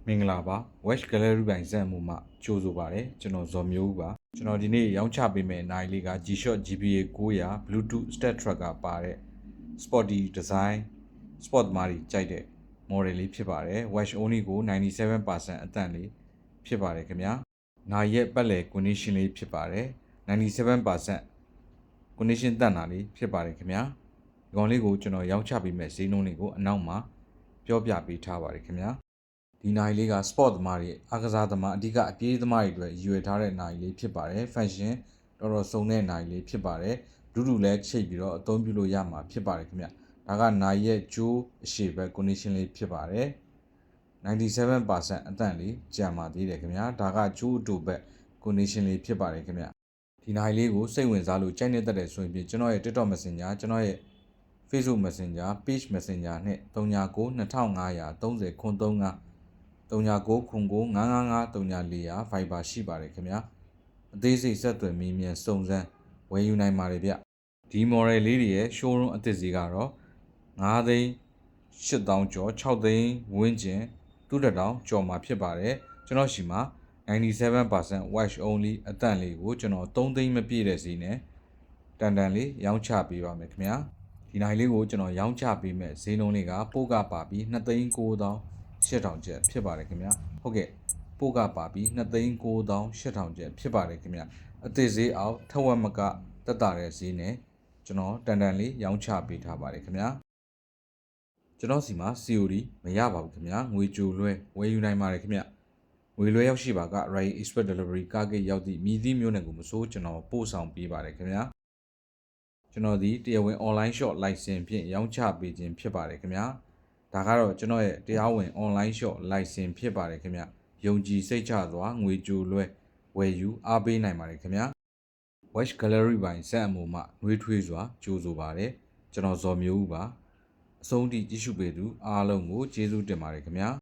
မင်္ဂလာပါ Watch Gallery ပိုင်းဇက်မှုမှကြိုးဆိုပါတယ်ကျွန်တော်ဇော်မျိုးဦးပါကျွန်တော်ဒီနေ့ရောင်းချပေးမယ့်နိုင်လေးက G-Shock GPA 900 Bluetooth Stat Tracker ပါတဲ့ Sporty Design Sport မားတွေကြိုက်တဲ့ model လေးဖြစ်ပါတယ် Watch Only ကို 97% အတန့်လေးဖြစ်ပါတယ်ခင်ဗျာနိုင်ရဲ့ပတ်လည် condition လေးဖြစ်ပါတယ် 97% condition တန့်တာလေးဖြစ်ပါတယ်ခင်ဗျာဒီကောင်လေးကိုကျွန်တော်ရောင်းချပေးမယ့်ဈေးနှုန်းလေးကိုအနောက်မှာပြောပြပေးထားပါတယ်ခင်ဗျာဒီနိုင်လေးက sport သမားတွေအားကစားသမားအဓိကအပြေးသမားတွေအတွက်ရွယ်ထားတဲ့နိုင်လေးဖြစ်ပါတယ် fashion တော်တော်စုံတဲ့နိုင်လေးဖြစ်ပါတယ် Bluetooth လည်းချိတ်ပြီးတော့အသုံးပြုလို့ရမှာဖြစ်ပါတယ်ခင်ဗျဒါကနိုင်ရဲ့ကျိုးအရှိဘက် condition လေးဖြစ်ပါတယ် 97% အတန့်လေးကျန်ပါသေးတယ်ခင်ဗျာဒါကကျိုးအတူဘက် condition လေးဖြစ်ပါတယ်ခင်ဗျဒီနိုင်လေးကိုစိတ်ဝင်စားလို့ကြိုက်နေတတ်တယ်ဆိုရင်ကျွန်တော်ရဲ့ TikTok Messenger ကျွန်တော်ရဲ့ Facebook Messenger Page Messenger နဲ့39 2500 30 35 39 Viber ရှိပါတယ်ခင်ဗျာအသေးစိတ်ဆက်သွယ်မေးမြန်းစုံစမ်းဝယ်ယူနိုင်ပါတယ်ဗျဒီ model လေးတွေရဲ့ showroom အသစ်ဈေးကတော့9သိန်း8000ကျော်6သိန်းဝန်းကျင်2000ကျော်မှာဖြစ်ပါတယ်ကျွန်တော်ရှိမှာ97% watch only အတန့်လေးကိုကျွန်တော်3သိန်းမပြည့်တဲ့ဈေးနဲ့တန်တန်လေးရောင်းချပေးပါမယ်ခင်ဗျာဒီနိုင်လေးကိုကျွန်တော်ရောင်းချပေးမဲ့ဈေးနှုန်းလေးကပို့ကပါပြီး2,900,000 8000ကျပ်ဖြစ်ပါတယ်ခင်ဗျာဟုတ်ကဲ့ပို့ကပါပြီး2,900,000 8000ကျပ်ဖြစ်ပါတယ်ခင်ဗျာအသစ်ဈေးအောက်ထက်ဝက်မကတက်တာတဲ့ဈေးနဲ့ကျွန်တော်တန်တန်လေးရောင်းချပေးထားပါတယ်ခင်ဗျာကျွန်တော်စီမှာ COD မရပါဘူးခင်ဗျာငွေကြိုလွှဲဝယ်ယူနိုင်ပါတယ်ခင်ဗျာငွေလွှဲရောက်ရှိပါက Rai Express Delivery ကားဂိတ်ရောက်သည့်မြည်သည့်မြို့နယ်ကိုမစိုးကျွန်တော်ပို့ဆောင်ပေးပါတယ်ခင်ဗျာကျွန်တော်ဒီတရားဝင် online shop license ဖြင့်ရောင်းချပေးခြင်းဖြစ်ပါတယ်ခင်ဗျာဒါကတော့ကျွန်တော်ရဲ့တရားဝင် online shop license ဖြစ်ပါတယ်ခင်ဗျယုံကြည်စိတ်ချစွာငွေကြိုလွှဲဝယ်ယူအားပေးနိုင်ပါတယ်ခင်ဗျ Watch Gallery ပိုင်းဇက်အမှုမှနှွေးထွေးစွာကြိုးဆိုပါတယ်ကျွန်တော်ဇော်မျိုးဦးပါအဆုံးထိကြည့်ရှုပေးသူအားလုံးကိုကျေးဇူးတင်ပါတယ်ခင်ဗျာ